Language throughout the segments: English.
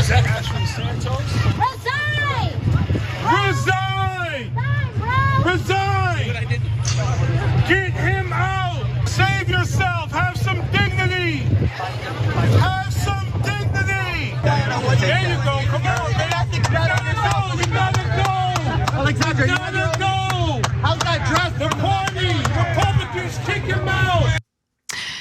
Is that Ashley Santos? Resign! Resign! Get him out! Save yourself! Have some dignity! Have some dignity! There you go, come on! You gotta go! Alexandra, You gotta go! how's that dress? The party! Republicans, kick him out!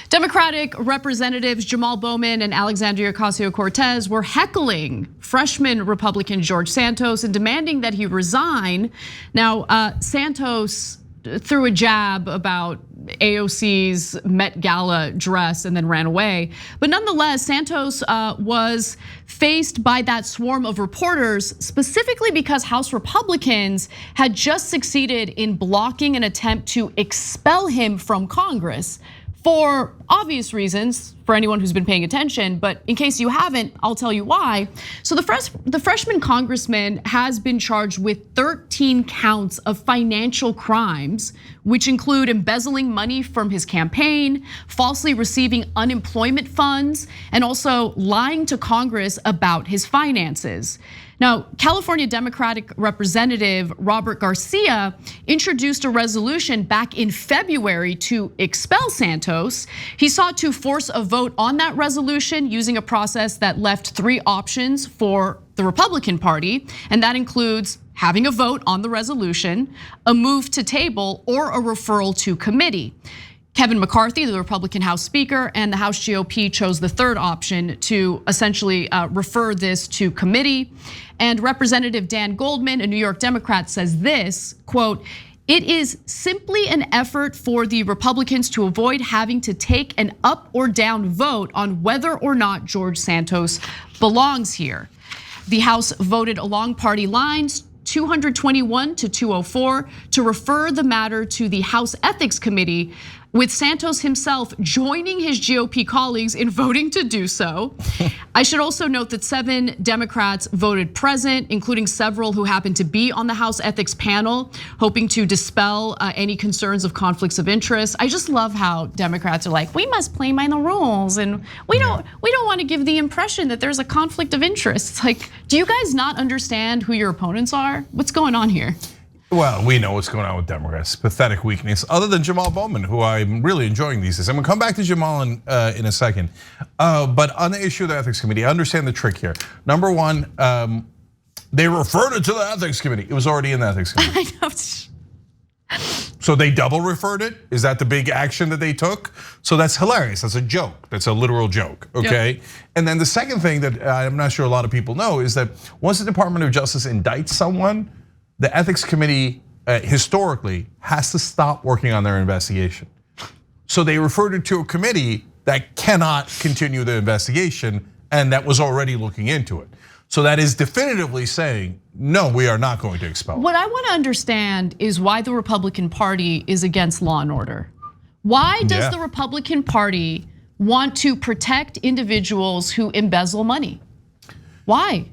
Democratic Representatives Jamal Bowman and Alexandria Ocasio-Cortez were heckling freshman Republican George Santos and demanding that he resign. Now, Santos threw a jab about AOC's Met Gala dress and then ran away. But nonetheless, Santos was faced by that swarm of reporters specifically because House Republicans had just succeeded in blocking an attempt to expel him from Congress. For obvious reasons, for anyone who's been paying attention, but in case you haven't, I'll tell you why. So the freshman congressman has been charged with 13 counts of financial crimes, which include embezzling money from his campaign, falsely receiving unemployment funds, and also lying to Congress about his finances. Now, California Democratic Representative Robert Garcia introduced a resolution back in February to expel Santos. He sought to force a vote on that resolution using a process that left 3 options for the Republican Party, and that includes having a vote on the resolution, a move to table, or a referral to committee. Kevin McCarthy, the Republican House Speaker, and the House GOP chose the 3rd option to essentially refer this to committee. And Representative Dan Goldman, a New York Democrat, says this, quote, "It is simply an effort for the Republicans to avoid having to take an up or down vote on whether or not George Santos belongs here." The House voted along party lines 221 to 204 to refer the matter to the House Ethics Committee, with Santos himself joining his GOP colleagues in voting to do so. I should also note that 7 Democrats voted present, including several who happened to be on the House Ethics panel, hoping to dispel any concerns of conflicts of interest. I just love how Democrats are like, we must play by the rules, and we don't want to give the impression that there's a conflict of interest. It's like, do you guys not understand who your opponents are? What's going on here? Well, we know what's going on with Democrats. Pathetic weakness, other than Jamal Bowman, who I'm really enjoying these days. I'm gonna come back to Jamal in a second. But on the issue of the Ethics Committee, I understand the trick here. Number one, they referred it to the Ethics Committee. It was already in the Ethics Committee. I know. So they double referred it? Is that the big action that they took? So that's hilarious, that's a joke, that's a literal joke, okay? Yep. And then the second thing that I'm not sure a lot of people know is that once the Department of Justice indicts someone, the Ethics Committee historically has to stop working on their investigation. So they referred it to a committee that cannot continue the investigation and that was already looking into it. So that is definitively saying, no, we are not going to expel. What I want to understand is why the Republican Party is against law and order. Why does the Republican Party want to protect individuals who embezzle money? Why?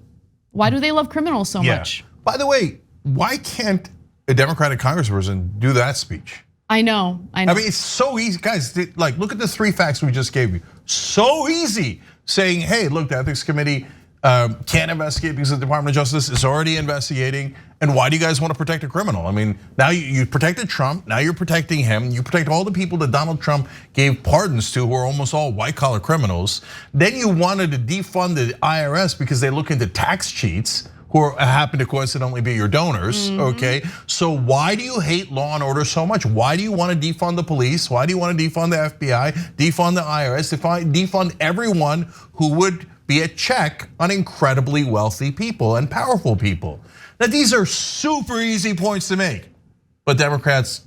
Why do they love criminals so much? By the way, why can't a Democratic congressperson do that speech? I know. I mean, it's so easy, guys. Like, look at the 3 facts we just gave you. So easy, saying, hey, look, the Ethics Committee can't investigate because the Department of Justice is already investigating. And why do you guys want to protect a criminal? I mean, now you protected Trump, now you're protecting him. You protect all the people that Donald Trump gave pardons to, who are almost all white collar criminals. Then you wanted to defund the IRS because they look into tax cheats, who happen to coincidentally be your donors, okay? So why do you hate law and order so much? Why do you want to defund the police? Why do you want to defund the FBI, defund the IRS, defund everyone who would be a check on incredibly wealthy people and powerful people? Now, these are super easy points to make, but Democrats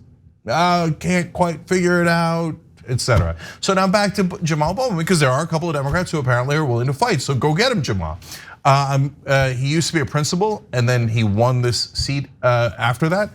can't quite figure it out, etc. So now back to Jamal Bowman, because there are a couple of Democrats who apparently are willing to fight. So go get him, Jamal. He used to be a principal, and then he won this seat after that.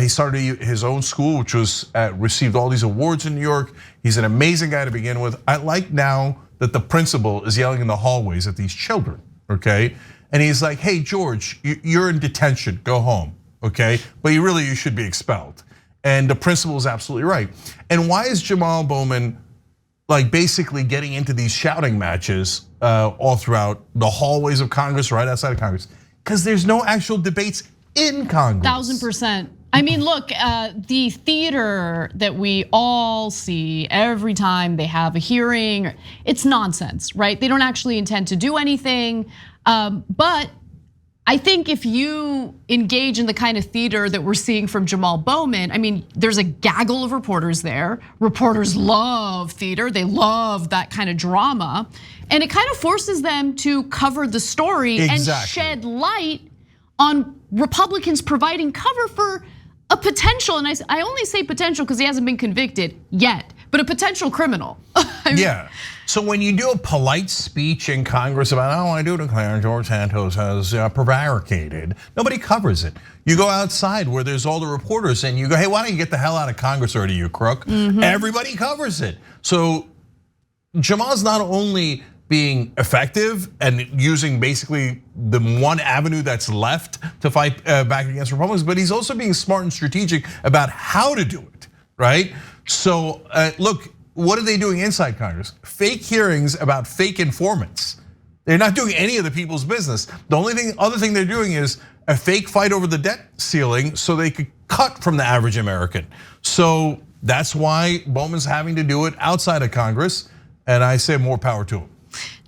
He started his own school, which was received all these awards in New York. He's an amazing guy to begin with. I like now that the principal is yelling in the hallways at these children, okay? And he's like, hey, George, you're in detention, go home, okay? But you should be expelled. And the principal is absolutely right. And why is Jamal Bowman like basically getting into these shouting matches all throughout the hallways of Congress, right outside of Congress, because there's no actual debates in Congress. 1000%. I mean, look, the theater that we all see every time they have a hearing, it's nonsense, right? They don't actually intend to do anything. But I think if you engage in the kind of theater that we're seeing from Jamal Bowman, I mean, there's a gaggle of reporters there. Reporters love theater, they love that kind of drama. And it kind of forces them to cover the story and shed light on Republicans providing cover for a potential, and I only say potential because he hasn't been convicted yet, but a potential criminal. Yeah, so when you do a polite speech in Congress about, I do declare George Santos has prevaricated, nobody covers it. You go outside where there's all the reporters and you go, hey, why don't you get the hell out of Congress already, you crook? Everybody covers it. So Jamal's not only being effective and using basically the one avenue that's left to fight back against Republicans, but he's also being smart and strategic about how to do it, right? So look, what are they doing inside Congress? Fake hearings about fake informants. They're not doing any of the people's business. The only other thing they're doing is a fake fight over the debt ceiling so they could cut from the average American. So that's why Bowman's having to do it outside of Congress, and I say more power to him.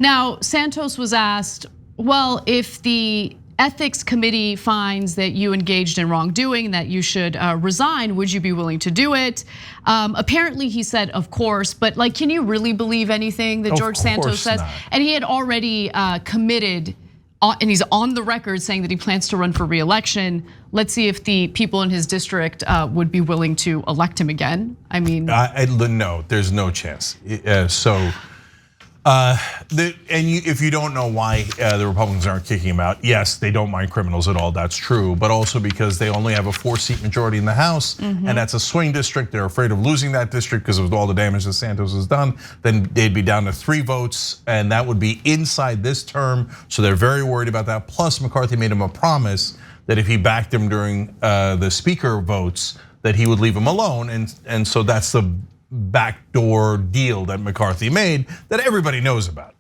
Now, Santos was asked, well, if the ethics committee finds that you engaged in wrongdoing, that you should resign, would you be willing to do it? Apparently he said, of course, but like, can you really believe anything that George Santos says? Not. And he had already committed, and he's on the record saying that he plans to run for re-election. Let's see if the people in his district would be willing to elect him again. I mean, no, there's no chance. If you don't know why the Republicans aren't kicking him out, yes, they don't mind criminals at all, that's true, but also because they only have a 4-seat majority in the House, and that's a swing district. They're afraid of losing that district because of all the damage that Santos has done. Then they'd be down to 3 votes, and that would be inside this term, so they're very worried about that. Plus, McCarthy made him a promise that if he backed him during the speaker votes, that he would leave him alone, and so that's the backdoor deal that McCarthy made that everybody knows about.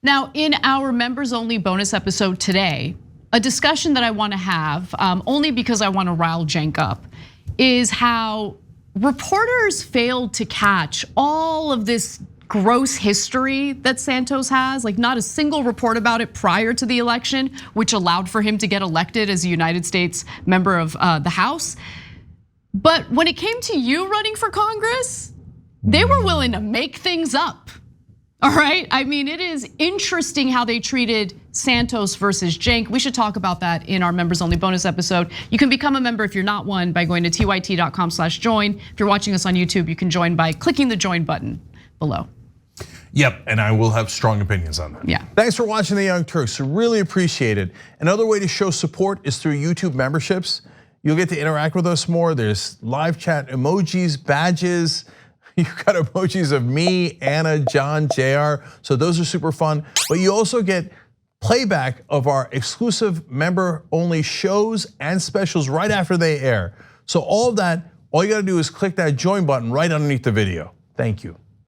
Now, in our members only bonus episode today, a discussion that I want to have, only because I want to rile Cenk up, is how reporters failed to catch all of this gross history that Santos has, like not a single report about it prior to the election, which allowed for him to get elected as a United States member of the House. But when it came to you running for Congress, they were willing to make things up, all right? I mean, it is interesting how they treated Santos versus Cenk. We should talk about that in our members only bonus episode. You can become a member if you're not one by going to tyt.com/join. If you're watching us on YouTube, you can join by clicking the join button below. Yep, and I will have strong opinions on that. Yeah. Thanks for watching The Young Turks, really appreciate it. Another way to show support is through YouTube memberships. You'll get to interact with us more. There's live chat emojis, badges. You've got emojis of me, Anna, John, JR, so those are super fun. But you also get playback of our exclusive member-only shows and specials right after they air. So all of that, all you gotta do is click that join button right underneath the video. Thank you.